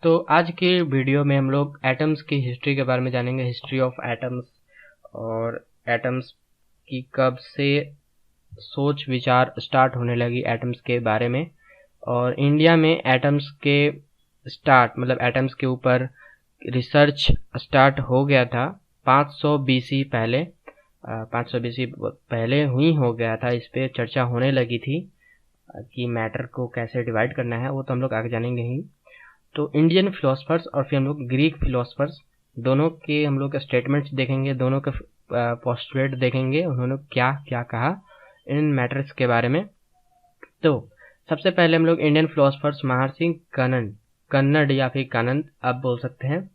तो आज के वीडियो में हम लोग एटम्स की हिस्ट्री के बारे में जानेंगे, हिस्ट्री ऑफ एटम्स और एटम्स की कब से सोच विचार स्टार्ट होने लगी एटम्स के बारे में। और इंडिया में एटम्स के स्टार्ट मतलब एटम्स के ऊपर रिसर्च स्टार्ट हो गया था 500 बीसी पहले। 500 बीसी पहले हुई हो गया था, इस पे चर्चा होने लगी थी कि मैटर को कैसे डिवाइड करना है, वो तो हम लोग आगे जानेंगे ही। तो इंडियन फिलोसफर्स और फिर हम लोग ग्रीक फिलोसफर्स दोनों के हम लोग स्टेटमेंट्स देखेंगे, दोनों के पोस्टुलेट देखेंगे, उन्होंने क्या क्या कहा इन मैटर्स के बारे में। तो सबसे पहले हम लोग इंडियन फिलोसफर्स महर्षि कन्नड या फिर कानंद आप बोल सकते हैं,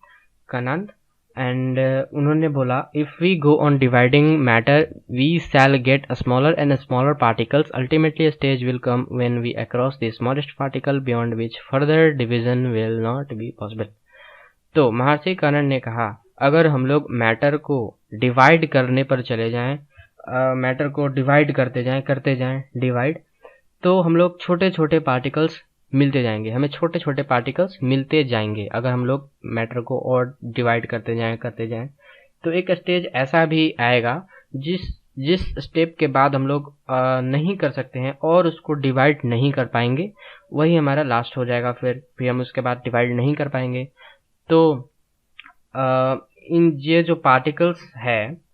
कानंद। एंड उन्होंने बोला, if we go on dividing matter we shall get smaller and smaller particles, ultimately stage will come when we across the smallest particle beyond which further division will not be possible. तो महर्षि कन्नड ने कहा, अगर हम लोग matter को divide करने पर चले जाएं, मैटर को डिवाइड करते जाएं डिवाइड, तो हम लोग छोटे छोटे पार्टिकल्स मिलते जाएंगे, हमें छोटे छोटे पार्टिकल्स मिलते जाएंगे अगर हम लोग मैटर को और डिवाइड करते जाएं। तो एक स्टेज ऐसा भी आएगा जिस स्टेप के बाद हम लोग नहीं कर सकते हैं और उसको डिवाइड नहीं कर पाएंगे, वही हमारा लास्ट हो जाएगा। फिर हम उसके बाद डिवाइड नहीं कर पाएंगे। तो इन ये जो पार्टिकल्स है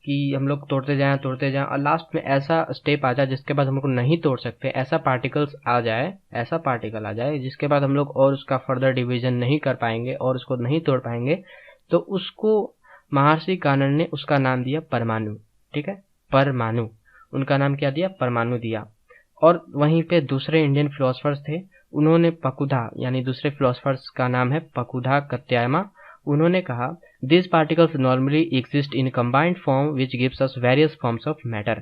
कि हम लोग तोड़ते जाएं और लास्ट में ऐसा स्टेप आ जाए जिसके बाद हम लोग नहीं तोड़ सकते, ऐसा पार्टिकल आ जाए जिसके बाद हम लोग और उसका फर्दर डिवीजन नहीं कर पाएंगे और उसको नहीं तोड़ पाएंगे, तो उसको महर्षि कन्नड ने उसका नाम दिया परमाणु। ठीक है, परमाणु, उनका नाम क्या दिया? परमाणु दिया। और वहीं पे दूसरे इंडियन फिलोसफर्स थे, उन्होंने पकुधा, यानी दूसरे फिलोसफर्स का नाम है पकुधा कत्यायमा। उन्होंने कहा, these particles normally exist in combined form which gives us various forms of matter।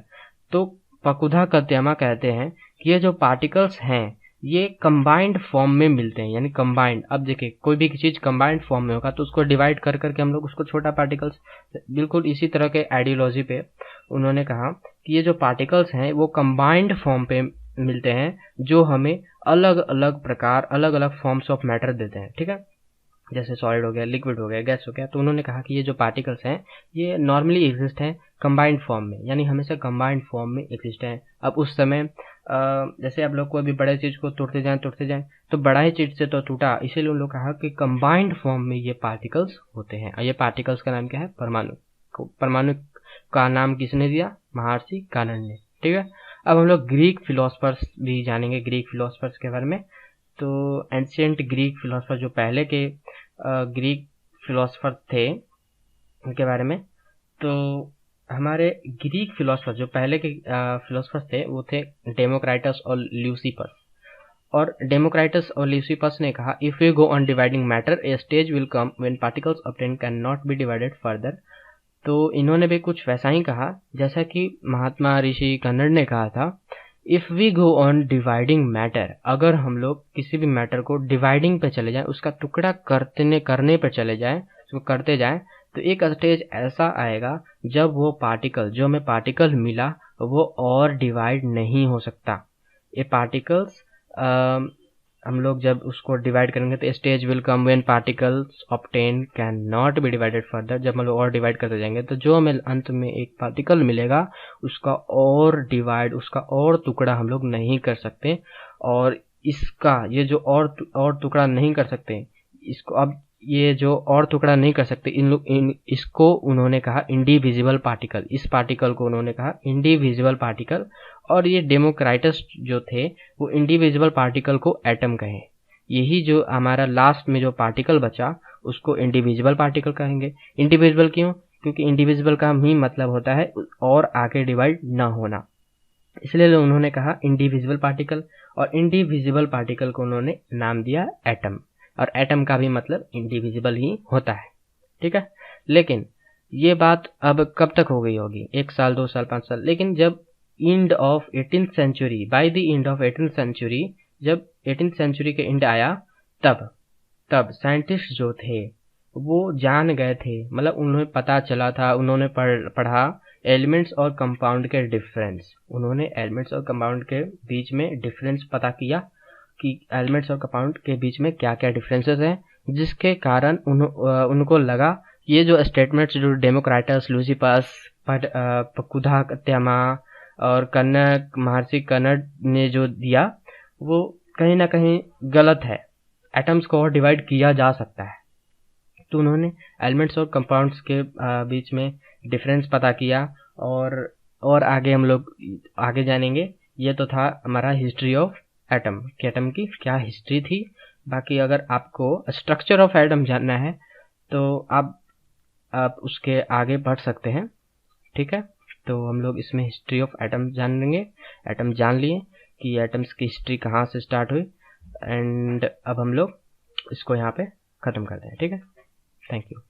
तो पकुधा कत्यामा कहते हैं कि ये जो पार्टिकल्स हैं ये कंबाइंड फॉर्म में मिलते हैं, यानी कंबाइंड। अब देखिए, कोई भी चीज कंबाइंड फॉर्म में होगा तो उसको डिवाइड कर करके हम लोग उसको छोटा पार्टिकल्स, बिल्कुल इसी तरह के आइडियोलॉजी पे उन्होंने कहा कि ये जो पार्टिकल्स हैं वो कंबाइंड फॉर्म पे मिलते हैं, जो हमें अलग अलग प्रकार, अलग अलग फॉर्म्स ऑफ मैटर देते हैं। ठीक है, जैसे सॉलिड हो गया, लिक्विड हो गया, गैस हो गया। तो उन्होंने कहा कि ये जो पार्टिकल्स हैं ये नॉर्मली एग्जिस्ट हैं कंबाइंड फॉर्म में, यानी हमेशा कंबाइंड फॉर्म में एग्जिस्ट हैं। अब उस समय जैसे आप लोग को अभी बड़े चीज को तोड़ते जाएं तो बड़ा ही चीज से तो टूटा, इसीलिए उन लोग कहा कि कंबाइंड फॉर्म में ये पार्टिकल्स होते हैं। और ये पार्टिकल्स का नाम क्या है? परमाणु। परमाणु का नाम किसने दिया? महर्षि कन्नड ने। ठीक है, अब हम लोग ग्रीक फिलोसफर्स भी जानेंगे, ग्रीक फिलोसफर्स के बारे में। तो एंशिएंट ग्रीक फिलोसफर, जो पहले के ग्रीक फिलोसफर थे, उनके बारे में। तो हमारे ग्रीक फिलोसफर जो पहले के फिलोसफर थे वो थे डेमोक्राइटस और ल्यूसिपस। और डेमोक्राइटस और ल्यूसिपस ने कहा, if you go on dividing matter a stage will come when particles obtain can not be divided further. तो इन्होंने भी कुछ वैसा ही कहा जैसा कि महात्मा ऋषि कन्नड ने कहा था, if we go on dividing matter, अगर हम लोग किसी भी मैटर को डिवाइडिंग पे चले जाएं, उसका टुकड़ा करने पे चले जाएं, उसको करते जाएं, तो एक स्टेज ऐसा आएगा जब वो पार्टिकल, जो हमें पार्टिकल मिला, वो और डिवाइड नहीं हो सकता। ये पार्टिकल्स हम लोग जब उसको डिवाइड करेंगे तो stage will come when particles obtain can not be divided further. जब हम लोग और डिवाइड करते जाएंगे तो जो हमें अंत में एक पार्टिकल मिलेगा उसका और डिवाइड, उसका और टुकड़ा हम लोग नहीं कर सकते। और इसका ये जो और टुकड़ा नहीं कर सकते, इसको अब ये जो और टुकड़ा नहीं कर सकते, इसको उन्होंने कहा इंडिविजिबल पार्टिकल। इस पार्टिकल को उन्होंने कहा इंडिविजिबल पार्टिकल। और ये डेमोक्राइटस जो थे वो इंडिविजिबल पार्टिकल को एटम कहे। यही जो हमारा लास्ट में जो पार्टिकल बचा उसको इंडिविजिबल पार्टिकल कहेंगे। इंडिविजिबल क्यों? क्योंकि इंडिविजिबल का ही मतलब होता है और आगे डिवाइड ना होना, इसलिए उन्होंने कहा इंडिविजिबल पार्टिकल। और इंडिविजिबल पार्टिकल को उन्होंने नाम दिया एटम। और एटम का भी मतलब इंडिविजिबल ही होता है। ठीक है, लेकिन ये बात अब कब तक हो गई होगी? 1 साल, 2 साल, 5 साल। लेकिन जब end of 18th century, by the end of 18th century, जब 18th सेंचुरी के एंड आया, तब साइंटिस्ट जो थे वो जान गए थे, मतलब उन्हें पता चला था, उन्होंने पढ़ा एलिमेंट्स और कंपाउंड के डिफरेंस। उन्होंने एलिमेंट्स और कंपाउंड के बीच में डिफरेंस पता किया कि एलिमेंट्स और कंपाउंड के बीच में क्या क्या डिफरेंसेस हैं, जिसके कारण उनको लगा ये जो स्टेटमेंट्स जो डेमोक्राटस, लूसिपस, पकुधा कत्यामा और कन्नक, महर्षि कन्नड ने जो दिया वो कहीं ना कहीं गलत है, एटम्स को और डिवाइड किया जा सकता है। तो उन्होंने एलिमेंट्स और कंपाउंड्स के बीच में डिफरेंस पता किया और आगे हम लोग आगे जानेंगे। ये तो था हमारा हिस्ट्री ऑफ एटम कि एटम की क्या हिस्ट्री थी। बाकी अगर आपको स्ट्रक्चर ऑफ एटम जानना है तो आप उसके आगे बढ़ सकते हैं, ठीक है। तो हम लोग इसमें हिस्ट्री ऑफ एटम जान लेंगे। एटम जान लिए कि एटम्स की हिस्ट्री कहाँ से स्टार्ट हुई, एंड अब हम लोग इसको यहाँ पे ख़त्म करते हैं, ठीक है। Thank you.